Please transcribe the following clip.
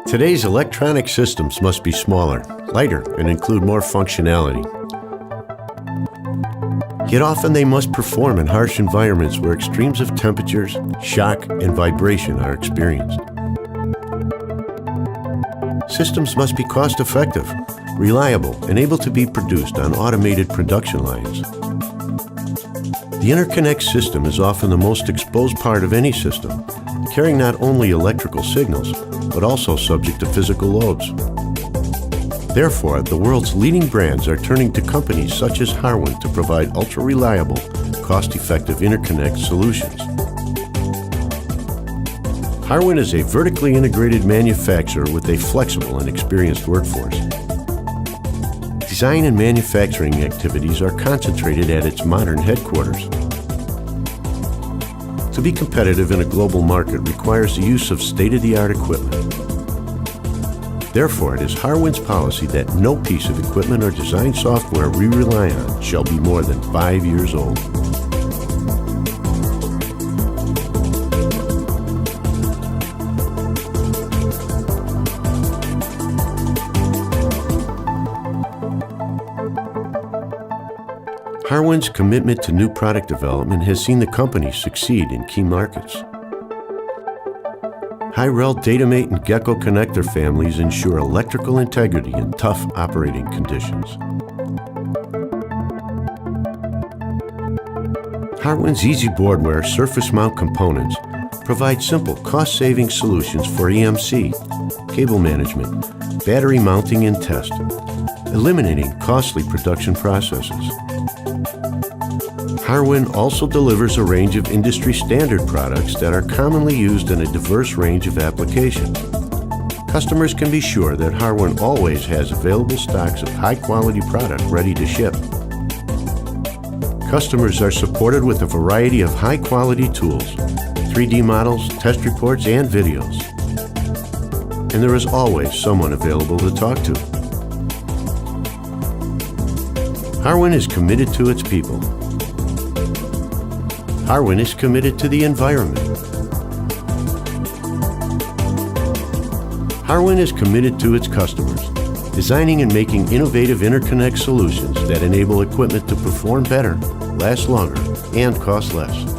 Today's electronic systems must be smaller, lighter, and include more functionality. Yet often they must perform in harsh environments where extremes of temperatures, shock, and vibration are experienced. Systems must be cost-effective, reliable, and able to be produced on automated production lines. The interconnect system is often the most exposed part of any system, carrying not only electrical signals, but also subject to physical loads. Therefore, the world's leading brands are turning to companies such as Harwin to provide ultra-reliable, cost-effective interconnect solutions. Harwin is a vertically integrated manufacturer with a flexible and experienced workforce. Design and manufacturing activities are concentrated at its modern headquarters. To be competitive in a global market requires the use of state-of-the-art equipment. Therefore, it is Harwin's policy that no piece of equipment or design software we rely on shall be more than 5 years old. Harwin's commitment to new product development has seen the company succeed in key markets. Hi-Rel Datamate and Gecko connector families ensure electrical integrity in tough operating conditions. Harwin's Easy Boardware surface mount components provide simple, cost-saving solutions for EMC, cable management, battery mounting and test, eliminating costly production processes. Harwin also delivers a range of industry-standard products that are commonly used in a diverse range of applications. Customers can be sure that Harwin always has available stocks of high-quality product ready to ship. Customers are supported with a variety of high-quality tools, 3D models, test reports, and videos. And there is always someone available to talk to. Harwin is committed to its people. Harwin is committed to the environment. Harwin is committed to its customers, designing and making innovative interconnect solutions that enable equipment to perform better, last longer, and cost less.